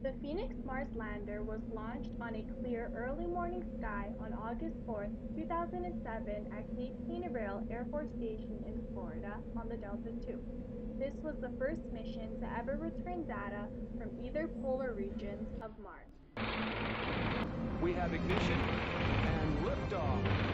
The Phoenix Mars lander was launched on a clear early morning sky on August 4, 2007 at Cape Canaveral Air Force Station in Florida on the Delta II. This was the first mission to ever return data from either polar regions of Mars. We have ignition and liftoff.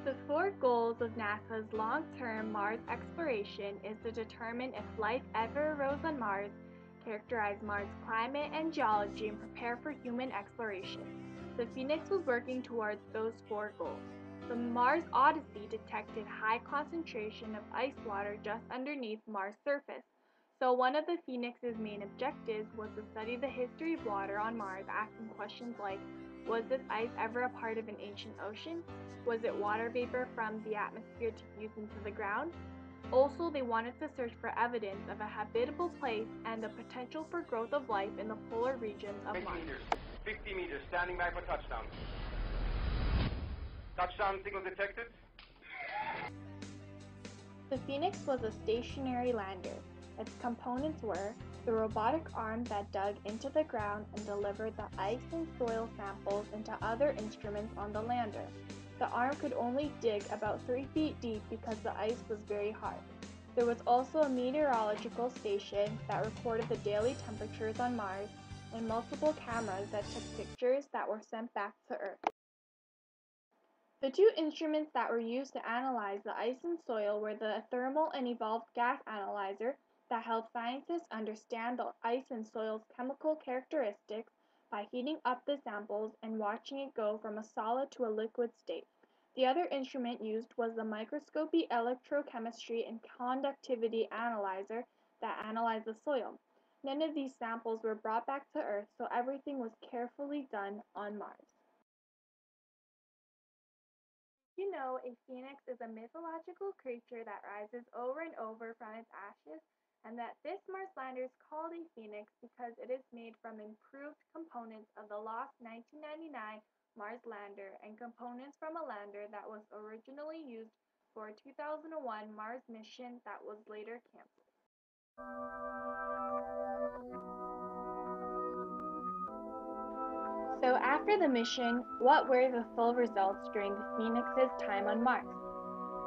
The four goals of NASA's long-term Mars exploration is to determine if life ever arose on Mars, characterize Mars' climate and geology, and prepare for human exploration. The Phoenix was working towards those four goals. The Mars Odyssey detected high concentration of ice water just underneath Mars' surface. So one of the Phoenix's main objectives was to study the history of water on Mars, asking questions like, was this ice ever a part of an ancient ocean? Was it water vapor from the atmosphere diffused into the ground? Also, they wanted to search for evidence of a habitable place and the potential for growth of life in the polar regions of Mars. 50 meters, standing by for touchdown. Touchdown signal detected. The Phoenix was a stationary lander. Its components were the robotic arm that dug into the ground and delivered the ice and soil samples into other instruments on the lander. The arm could only dig about 3 feet deep because the ice was very hard. There was also a meteorological station that recorded the daily temperatures on Mars and multiple cameras that took pictures that were sent back to Earth. The two instruments that were used to analyze the ice and soil were the thermal and evolved gas analyzer that helped scientists understand the ice and soil's chemical characteristics by heating up the samples and watching it go from a solid to a liquid state. The other instrument used was the microscopy electrochemistry and conductivity analyzer that analyzed the soil. None of these samples were brought back to Earth, so everything was carefully done on Mars. You know, a phoenix is a mythological creature that rises over and over from its ashes, and that this Mars lander is called a phoenix because it is made from improved components of the lost 1999 Mars lander and components from a lander that was originally used for a 2001 Mars mission that was later canceled. So after the mission, what were the full results during the Phoenix's time on Mars?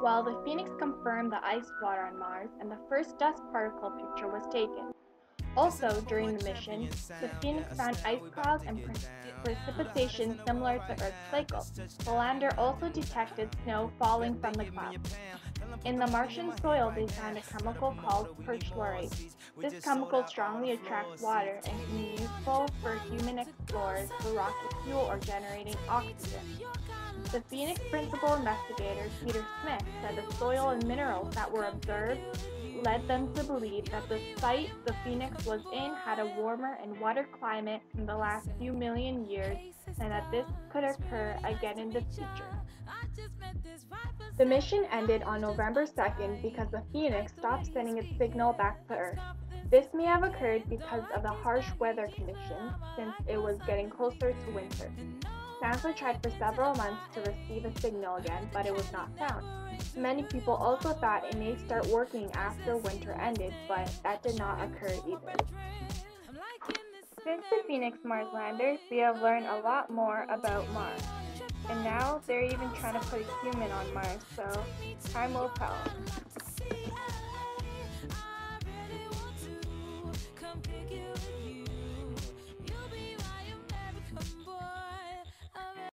Well, the Phoenix confirmed the ice water on Mars, and the first dust particle picture was taken. Also, during the mission, the Phoenix found ice clouds and precipitation similar to Earth's cycle. The lander also detected snow falling from the clouds. In the Martian soil, they found a chemical called perchlorate. This chemical strongly attracts water and can be useful for human explorers for rocket fuel or generating oxygen. The Phoenix principal investigator, Peter Smith, said the soil and minerals that were observed led them to believe that the site the Phoenix was in had a warmer and wetter climate in the last few million years, and that this could occur again in the future. The mission ended on November 2nd because the Phoenix stopped sending its signal back to Earth. This may have occurred because of the harsh weather conditions, since it was getting closer to winter. NASA tried for several months to receive a signal again, but it was not found. Many people also thought it may start working after winter ended, but that did not occur either. Since the Phoenix Mars lander, we have learned a lot more about Mars. And now they're even trying to put a human on Mars, so time will tell.